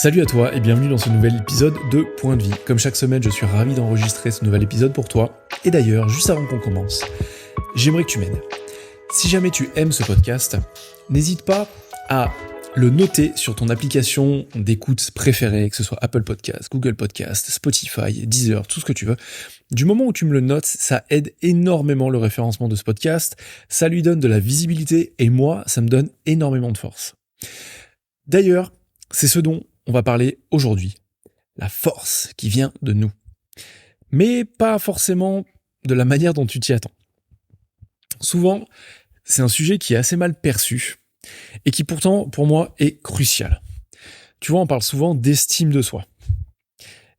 Salut à toi et bienvenue dans ce nouvel épisode de Point de Vie. Comme chaque semaine, je suis ravi d'enregistrer ce nouvel épisode pour toi. Et d'ailleurs, juste avant qu'on commence, j'aimerais que tu m'aides. Si jamais tu aimes ce podcast, n'hésite pas à le noter sur ton application d'écoute préférée, que ce soit Apple Podcast, Google Podcast, Spotify, Deezer, tout ce que tu veux. Du moment où tu me le notes, ça aide énormément le référencement de ce podcast, ça lui donne de la visibilité et moi, ça me donne énormément de force. D'ailleurs, c'est ce dont on va parler aujourd'hui, la force qui vient de nous. Mais pas forcément de la manière dont tu t'y attends. Souvent, c'est un sujet qui est assez mal perçu et qui pourtant, pour moi, est crucial. Tu vois, on parle souvent d'estime de soi.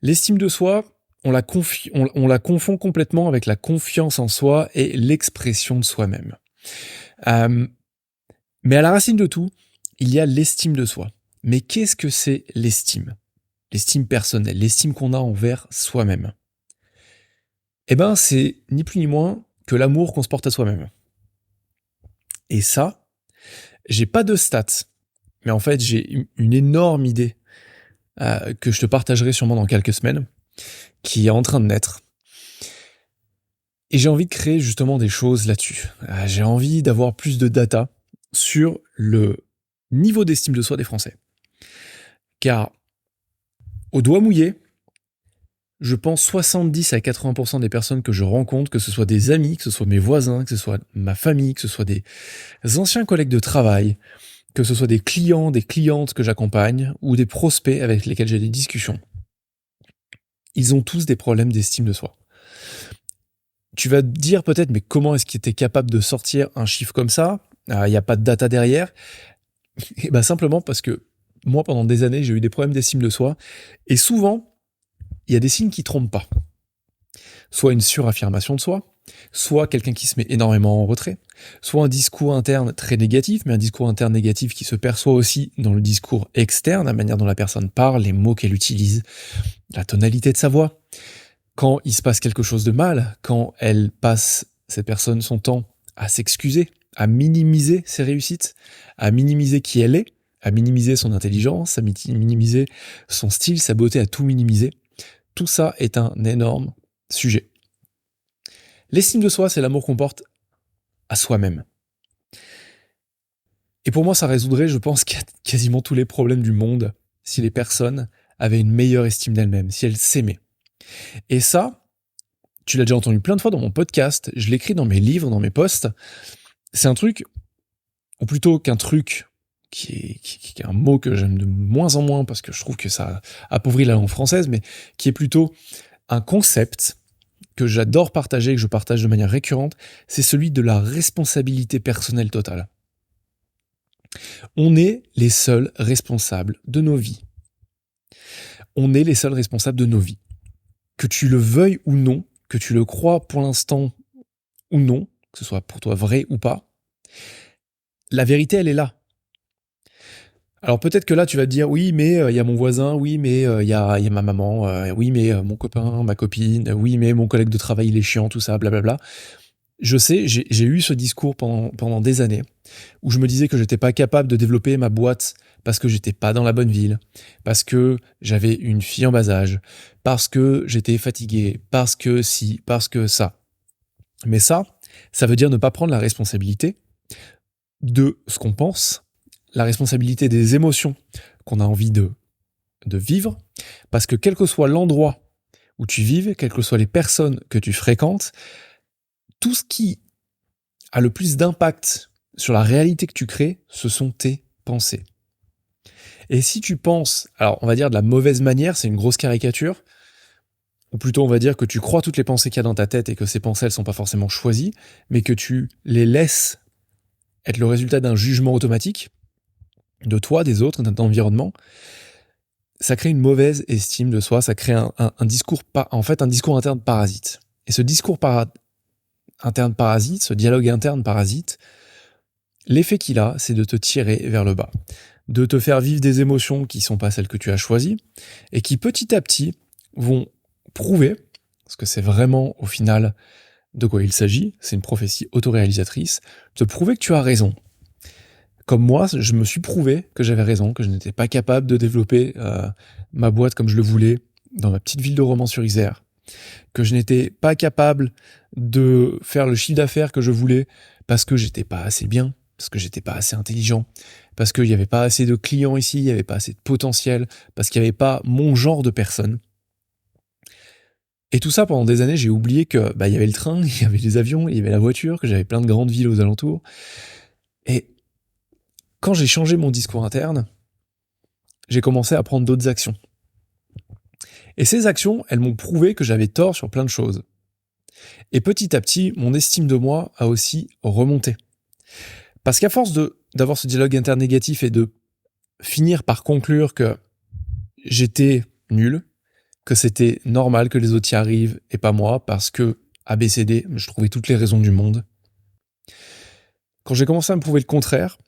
L'estime de soi, on la confond complètement avec la confiance en soi et l'expression de soi-même. Mais à la racine de tout, il y a l'estime de soi. Mais qu'est-ce que c'est l'estime ? L'estime personnelle, l'estime qu'on a envers soi-même. Eh ben, c'est ni plus ni moins que l'amour qu'on se porte à soi-même. Et ça, j'ai pas de stats, mais en fait, j'ai une énorme idée que je te partagerai sûrement dans quelques semaines, qui est en train de naître. Et j'ai envie de créer justement des choses là-dessus. J'ai envie d'avoir plus de data sur le niveau d'estime de soi des Français. Car, au doigt mouillé, je pense 70 à 80% des personnes que je rencontre, que ce soit des amis, que ce soit mes voisins, que ce soit ma famille, que ce soit des anciens collègues de travail, que ce soit des clients, des clientes que j'accompagne, ou des prospects avec lesquels j'ai des discussions, ils ont tous des problèmes d'estime de soi. Tu vas te dire peut-être, mais comment est-ce qu'il était capable de sortir un chiffre comme ça ? Il n'y a pas de data derrière. Et ben simplement parce que moi, pendant des années, j'ai eu des problèmes d'estime de soi. Et souvent, il y a des signes qui trompent pas. Soit une suraffirmation de soi, soit quelqu'un qui se met énormément en retrait, soit un discours interne très négatif, mais un discours interne négatif qui se perçoit aussi dans le discours externe, la manière dont la personne parle, les mots qu'elle utilise, la tonalité de sa voix. Quand il se passe quelque chose de mal, quand elle passe, cette personne, son temps à s'excuser, à minimiser ses réussites, à minimiser qui elle est, à minimiser son intelligence, à minimiser son style, sa beauté, à tout minimiser. Tout ça est un énorme sujet. L'estime de soi, c'est l'amour qu'on porte à soi-même. Et pour moi, ça résoudrait, je pense, quasiment tous les problèmes du monde si les personnes avaient une meilleure estime d'elles-mêmes, si elles s'aimaient. Et ça, tu l'as déjà entendu plein de fois dans mon podcast, je l'écris dans mes livres, dans mes posts. C'est un truc, ou plutôt qu'un truc, qui est un mot que j'aime de moins en moins parce que je trouve que ça appauvrit la langue française, mais qui est plutôt un concept que j'adore partager, que je partage de manière récurrente, c'est celui de la responsabilité personnelle totale. On est les seuls responsables de nos vies. On est les seuls responsables de nos vies. Que tu le veuilles ou non, que tu le crois pour l'instant ou non, que ce soit pour toi vrai ou pas, la vérité, elle est là. Alors peut-être que là, tu vas te dire, oui, mais y a mon voisin, oui, mais y a ma maman, oui, mais mon copain, ma copine, oui, mais mon collègue de travail, il est chiant, tout ça, blablabla. Je sais, j'ai eu ce discours pendant des années, où je me disais que j'étais pas capable de développer ma boîte parce que j'étais pas dans la bonne ville, parce que j'avais une fille en bas âge, parce que j'étais fatigué, parce que si, parce que ça. Mais ça veut dire ne pas prendre la responsabilité de ce qu'on pense, la responsabilité des émotions qu'on a envie de vivre, parce que quel que soit l'endroit où tu vives, quelles que soient les personnes que tu fréquentes, tout ce qui a le plus d'impact sur la réalité que tu crées, ce sont tes pensées. Et si tu penses, alors on va dire de la mauvaise manière, c'est une grosse caricature, ou plutôt on va dire que tu crois toutes les pensées qu'il y a dans ta tête et que ces pensées elles sont pas forcément choisies, mais que tu les laisses être le résultat d'un jugement automatique de toi, des autres, de ton environnement, ça crée une mauvaise estime de soi, ça crée un discours interne parasite. Et ce discours interne parasite, ce dialogue interne parasite, l'effet qu'il a, c'est de te tirer vers le bas, de te faire vivre des émotions qui sont pas celles que tu as choisies et qui petit à petit vont prouver, parce que c'est vraiment au final de quoi il s'agit, c'est une prophétie autoréalisatrice, te prouver que tu as raison, comme moi, je me suis prouvé que j'avais raison, que je n'étais pas capable de développer ma boîte comme je le voulais dans ma petite ville de Romans-sur-Isère, que je n'étais pas capable de faire le chiffre d'affaires que je voulais parce que j'étais pas assez bien, parce que j'étais pas assez intelligent, parce qu'il n'y avait pas assez de clients ici, il n'y avait pas assez de potentiel, parce qu'il n'y avait pas mon genre de personne. Et tout ça, pendant des années, j'ai oublié que il y avait le train, il y avait les avions, il y avait la voiture, que j'avais plein de grandes villes aux alentours. Et quand j'ai changé mon discours interne, j'ai commencé à prendre d'autres actions. Et ces actions, elles m'ont prouvé que j'avais tort sur plein de choses. Et petit à petit, mon estime de moi a aussi remonté. Parce qu'à force d'avoir ce dialogue interne négatif et de finir par conclure que j'étais nul, que c'était normal que les autres y arrivent et pas moi, parce que ABCD, je trouvais toutes les raisons du monde. Quand j'ai commencé à me prouver le contraire,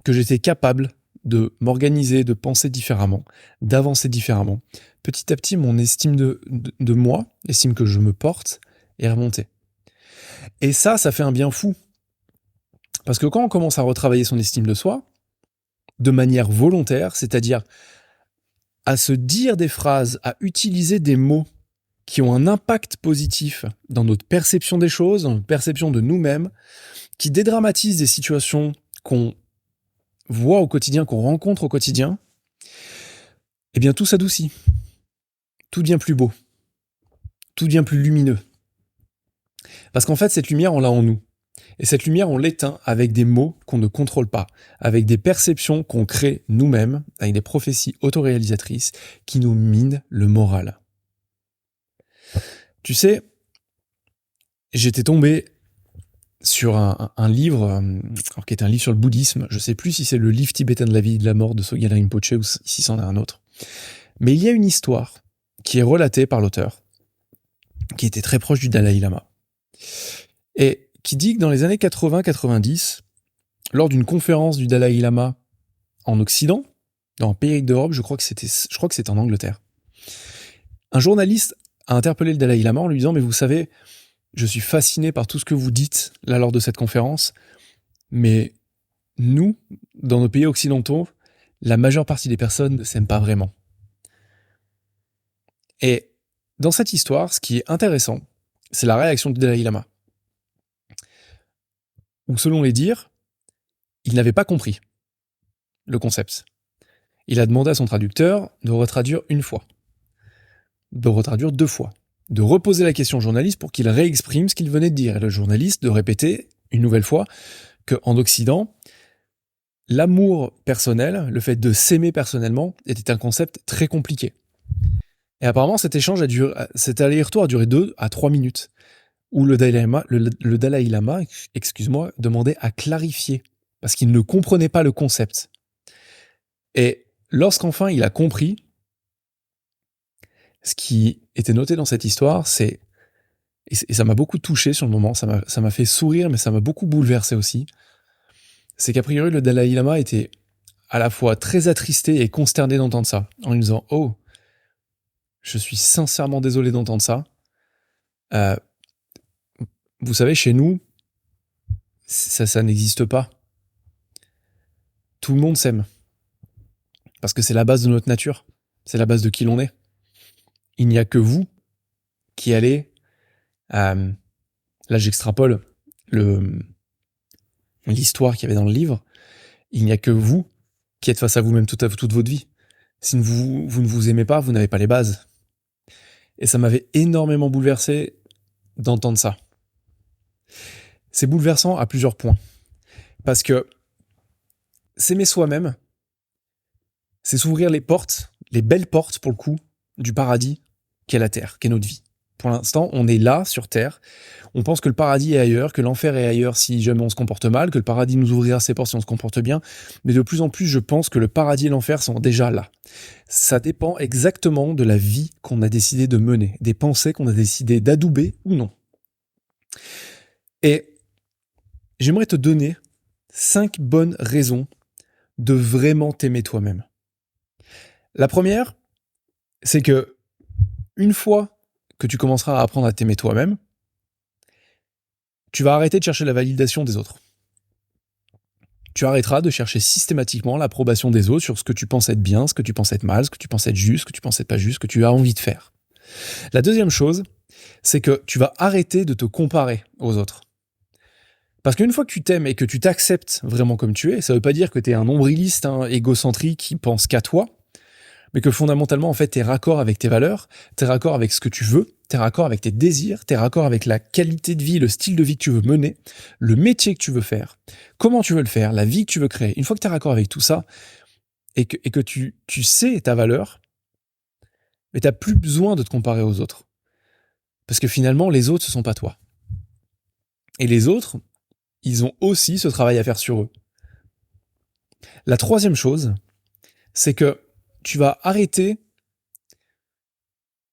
que j'étais capable de m'organiser, de penser différemment, d'avancer différemment, petit à petit, mon estime de moi, l'estime que je me porte, est remontée. Et ça fait un bien fou. Parce que quand on commence à retravailler son estime de soi, de manière volontaire, c'est-à-dire à se dire des phrases, à utiliser des mots qui ont un impact positif dans notre perception des choses, dans notre perception de nous-mêmes, qui dédramatisent des situations qu'on voit au quotidien, qu'on rencontre au quotidien, eh bien tout s'adoucit. Tout devient plus beau. Tout devient plus lumineux. Parce qu'en fait, cette lumière, on l'a en nous. Et cette lumière, on l'éteint avec des mots qu'on ne contrôle pas, avec des perceptions qu'on crée nous-mêmes, avec des prophéties autoréalisatrices qui nous minent le moral. Tu sais, j'étais tombé sur un livre, alors qui est un livre sur le bouddhisme. Je sais plus si c'est le livre tibétain de la vie et de la mort de Sogyal Rinpoche ou si c'en est un autre. Mais il y a une histoire qui est relatée par l'auteur, qui était très proche du Dalai Lama, et qui dit que dans les années 80-90, lors d'une conférence du Dalai Lama en Occident, dans un pays d'Europe, je crois que c'était en Angleterre, un journaliste a interpellé le Dalai Lama en lui disant « Mais vous savez, je suis fasciné par tout ce que vous dites là lors de cette conférence, mais nous, dans nos pays occidentaux, la majeure partie des personnes ne s'aiment pas vraiment. » Et dans cette histoire, ce qui est intéressant, c'est la réaction du Dalai Lama. Où selon les dires, il n'avait pas compris le concept. Il a demandé à son traducteur de retraduire une fois, de retraduire 2 fois, de reposer la question au journaliste pour qu'il réexprime ce qu'il venait de dire, et le journaliste de répéter une nouvelle fois qu'en Occident, l'amour personnel, le fait de s'aimer personnellement, était un concept très compliqué. Et apparemment, cet aller-retour a duré 2 à 3 minutes, où le Dalai Lama, excuse-moi, demandait à clarifier, parce qu'il ne comprenait pas le concept. Et lorsqu'enfin il a compris, ce qui était noté dans cette histoire, et ça m'a beaucoup touché sur le moment, ça m'a fait sourire, mais ça m'a beaucoup bouleversé aussi, c'est qu'a priori le Dalai Lama était à la fois très attristé et consterné d'entendre ça, en lui disant « Oh, je suis sincèrement désolé d'entendre ça. Vous savez, chez nous, ça n'existe pas. Tout le monde s'aime. Parce que c'est la base de notre nature. C'est la base de qui l'on est. Il n'y a que vous qui allez... là, j'extrapole l'histoire qu'il y avait dans le livre. Il n'y a que vous qui êtes face à vous-même toute votre vie. Si vous ne vous aimez pas, vous n'avez pas les bases. » Et ça m'avait énormément bouleversé d'entendre ça. C'est bouleversant à plusieurs points. Parce que s'aimer soi-même, c'est s'ouvrir les portes, les belles portes pour le coup, du paradis qu'est la Terre, qu'est notre vie. Pour l'instant, on est là, sur Terre. On pense que le paradis est ailleurs, que l'enfer est ailleurs si jamais on se comporte mal, que le paradis nous ouvrira ses portes si on se comporte bien. Mais de plus en plus, je pense que le paradis et l'enfer sont déjà là. Ça dépend exactement de la vie qu'on a décidé de mener, des pensées qu'on a décidé d'adouber ou non. Et j'aimerais te donner 5 bonnes raisons de vraiment t'aimer toi-même. La première, c'est que une fois que tu commenceras à apprendre à t'aimer toi-même, tu vas arrêter de chercher la validation des autres. Tu arrêteras de chercher systématiquement l'approbation des autres sur ce que tu penses être bien, ce que tu penses être mal, ce que tu penses être juste, ce que tu penses être pas juste, ce que tu as envie de faire. La deuxième chose, c'est que tu vas arrêter de te comparer aux autres. Parce qu'une fois que tu t'aimes et que tu t'acceptes vraiment comme tu es, ça veut pas dire que tu es un nombriliste, égocentrique qui pense qu'à toi, mais que fondamentalement, en fait, t'es raccord avec tes valeurs, t'es raccord avec ce que tu veux, t'es raccord avec tes désirs, t'es raccord avec la qualité de vie, le style de vie que tu veux mener, le métier que tu veux faire, comment tu veux le faire, la vie que tu veux créer. Une fois que t'es raccord avec tout ça, et que tu sais ta valeur, mais t'as plus besoin de te comparer aux autres. Parce que finalement, les autres, ce sont pas toi. Et les autres, ils ont aussi ce travail à faire sur eux. La troisième chose, c'est que tu vas arrêter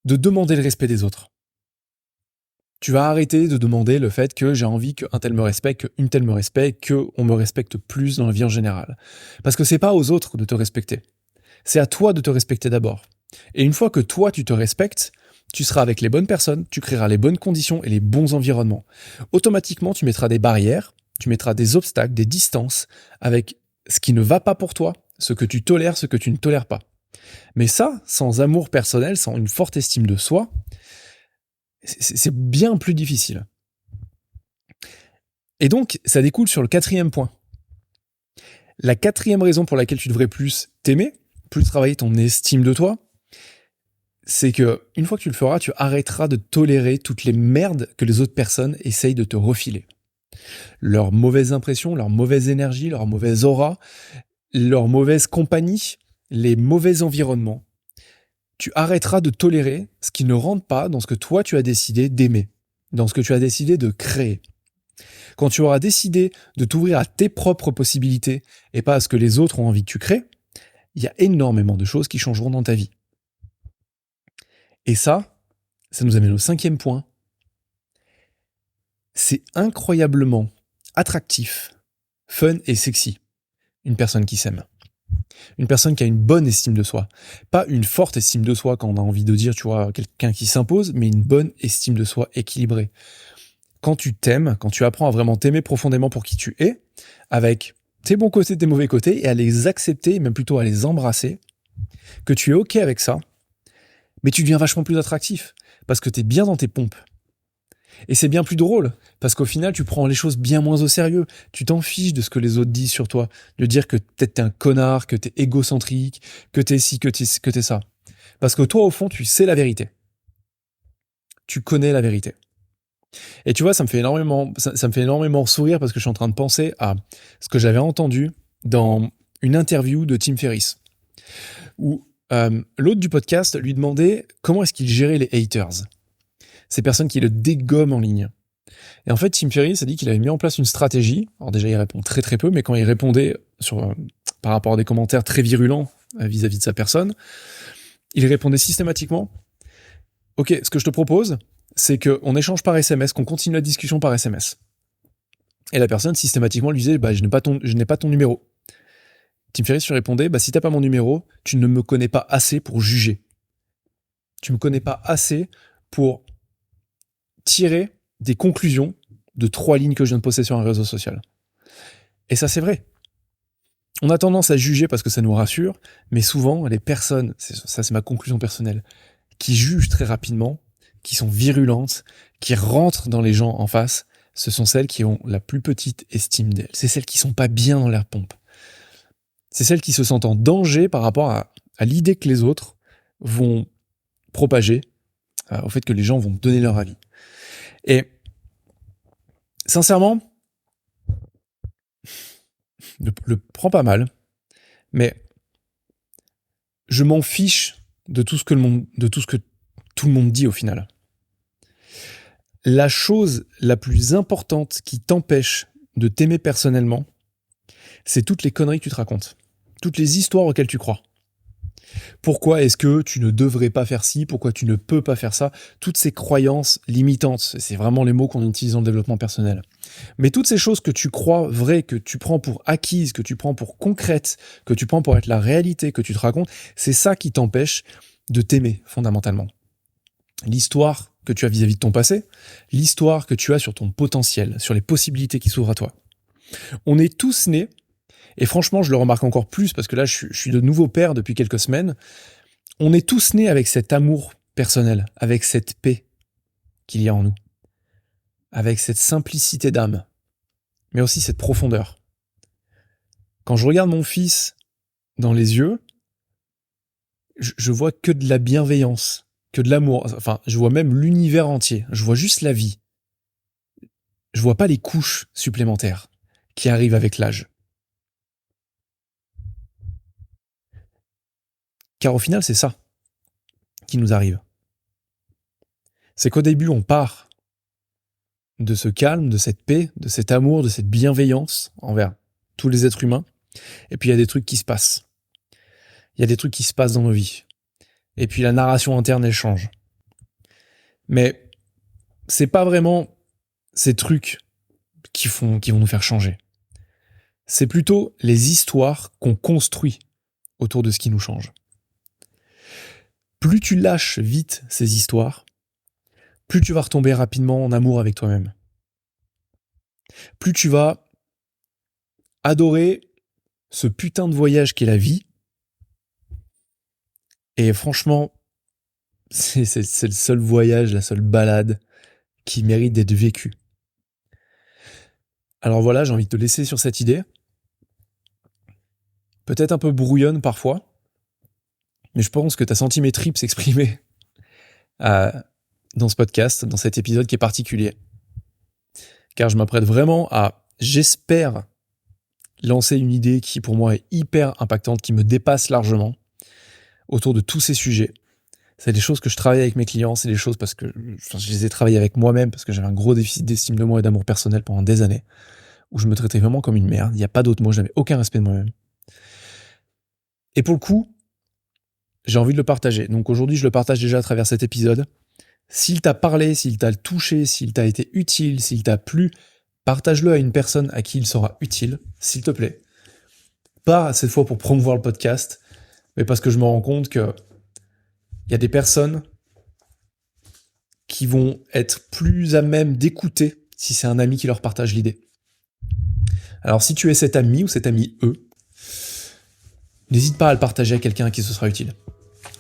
de demander le respect des autres. Tu vas arrêter de demander le fait que j'ai envie qu'un tel me respecte, qu'une telle me respecte, qu'on me respecte plus dans la vie en général. Parce que c'est pas aux autres de te respecter. C'est à toi de te respecter d'abord. Et une fois que toi, tu te respectes, tu seras avec les bonnes personnes, tu créeras les bonnes conditions et les bons environnements. Automatiquement, tu mettras des barrières, tu mettras des obstacles, des distances avec ce qui ne va pas pour toi, ce que tu tolères, ce que tu ne tolères pas. Mais ça, sans amour personnel, sans une forte estime de soi, c'est bien plus difficile. Et donc, ça découle sur le quatrième point. La quatrième raison pour laquelle tu devrais plus t'aimer, plus travailler ton estime de toi, c'est que une fois que tu le feras, tu arrêteras de tolérer toutes les merdes que les autres personnes essayent de te refiler. Leurs mauvaises impressions, leur mauvaise énergie, leur mauvaise aura, leur mauvaise compagnie, les mauvais environnements. Tu arrêteras de tolérer ce qui ne rentre pas dans ce que toi tu as décidé d'aimer, dans ce que tu as décidé de créer. Quand tu auras décidé de t'ouvrir à tes propres possibilités et pas à ce que les autres ont envie que tu crées, il y a énormément de choses qui changeront dans ta vie. Et ça nous amène au cinquième point. C'est incroyablement attractif, fun et sexy, une personne qui s'aime. Une personne qui a une bonne estime de soi. Pas une forte estime de soi quand on a envie de dire, tu vois, quelqu'un qui s'impose, mais une bonne estime de soi équilibrée. Quand tu t'aimes, quand tu apprends à vraiment t'aimer profondément pour qui tu es, avec tes bons côtés, tes mauvais côtés, et à les accepter, et même plutôt à les embrasser, que tu es OK avec ça, mais tu deviens vachement plus attractif, parce que tu es bien dans tes pompes. Et c'est bien plus drôle, parce qu'au final, tu prends les choses bien moins au sérieux. Tu t'en fiches de ce que les autres disent sur toi, de dire que peut-être t'es un connard, que t'es égocentrique, que t'es ci, que t'es ça. Parce que toi, au fond, tu sais la vérité. Tu connais la vérité. Et tu vois, ça me fait énormément sourire parce que je suis en train de penser à ce que j'avais entendu dans une interview de Tim Ferriss, où l'hôte du podcast lui demandait comment est-ce qu'il gérait les haters, ces personnes qui le dégomment en ligne. Et en fait, Tim Ferriss a dit qu'il avait mis en place une stratégie. Alors déjà, il répond très très peu, mais quand il répondait par rapport à des commentaires très virulents vis-à-vis de sa personne, il répondait systématiquement « Ok, ce que je te propose, c'est qu'on échange par SMS, qu'on continue la discussion par SMS. » Et la personne systématiquement lui disait « je n'ai pas ton numéro. » Tim Ferriss lui répondait « si t'as pas mon numéro, tu ne me connais pas assez pour juger. Tu me connais pas assez pour tirer des conclusions de 3 lignes que je viens de poster sur un réseau social. » Et ça, c'est vrai. On a tendance à juger parce que ça nous rassure, mais souvent, les personnes, ça c'est ma conclusion personnelle, qui jugent très rapidement, qui sont virulentes, qui rentrent dans les gens en face, ce sont celles qui ont la plus petite estime d'elles. C'est celles qui sont pas bien dans leur pompe. C'est celles qui se sentent en danger par rapport à l'idée que les autres vont propager, au fait que les gens vont donner leur avis. Et sincèrement, le prends pas mal, mais je m'en fiche de tout ce que tout le monde dit au final. La chose la plus importante qui t'empêche de t'aimer personnellement, c'est toutes les conneries que tu te racontes, toutes les histoires auxquelles tu crois. Pourquoi est-ce que tu ne devrais pas faire ci? Pourquoi tu ne peux pas faire ça? Toutes ces croyances limitantes, c'est vraiment les mots qu'on utilise dans le développement personnel. Mais toutes ces choses que tu crois vraies, que tu prends pour acquises, que tu prends pour concrètes, que tu prends pour être la réalité, que tu te racontes, c'est ça qui t'empêche de t'aimer fondamentalement. L'histoire que tu as vis-à-vis de ton passé, l'histoire que tu as sur ton potentiel, sur les possibilités qui s'ouvrent à toi. On est tous nés Et franchement, je le remarque encore plus parce que là, je suis de nouveau père depuis quelques semaines. On est tous nés avec cet amour personnel, avec cette paix qu'il y a en nous, avec cette simplicité d'âme, mais aussi cette profondeur. Quand je regarde mon fils dans les yeux, je vois que de la bienveillance, que de l'amour. Enfin, je vois même l'univers entier. Je vois juste la vie. Je vois pas les couches supplémentaires qui arrivent avec l'âge. Car au final, c'est ça qui nous arrive. C'est qu'au début, on part de ce calme, de cette paix, de cet amour, de cette bienveillance envers tous les êtres humains. Et puis il y a des trucs qui se passent. Il y a des trucs qui se passent dans nos vies. Et puis la narration interne, elle change. Mais c'est pas vraiment ces trucs qui vont nous faire changer. C'est plutôt les histoires qu'on construit autour de ce qui nous change. Plus tu lâches vite ces histoires, plus tu vas retomber rapidement en amour avec toi-même. Plus tu vas adorer ce putain de voyage qu'est la vie. Et franchement, c'est le seul voyage, la seule balade qui mérite d'être vécue. Alors voilà, j'ai envie de te laisser sur cette idée. Peut-être un peu brouillonne parfois, mais je pense que tu as senti mes tripes s'exprimer dans ce podcast, dans cet épisode qui est particulier. Car je m'apprête vraiment à, j'espère, lancer une idée qui pour moi est hyper impactante, qui me dépasse largement autour de tous ces sujets. C'est des choses que je travaille avec mes clients, c'est des choses parce que je les ai travaillées avec moi-même, parce que j'avais un gros déficit d'estime de moi et d'amour personnel pendant des années, où je me traitais vraiment comme une merde, il n'y a pas d'autre mot, je n'avais aucun respect de moi-même. Et pour le coup, j'ai envie de le partager. Donc aujourd'hui, je le partage déjà à travers cet épisode. S'il t'a parlé, s'il t'a touché, s'il t'a été utile, s'il t'a plu, partage-le à une personne à qui il sera utile, s'il te plaît. Pas cette fois pour promouvoir le podcast, mais parce que je me rends compte que il y a des personnes qui vont être plus à même d'écouter si c'est un ami qui leur partage l'idée. Alors si tu es cet ami ou cet ami n'hésite pas à le partager à quelqu'un à qui ce sera utile.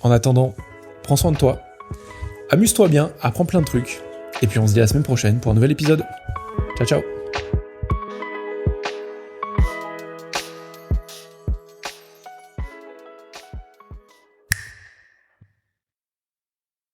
En attendant, prends soin de toi, amuse-toi bien, apprends plein de trucs, et puis on se dit à la semaine prochaine pour un nouvel épisode. Ciao ciao.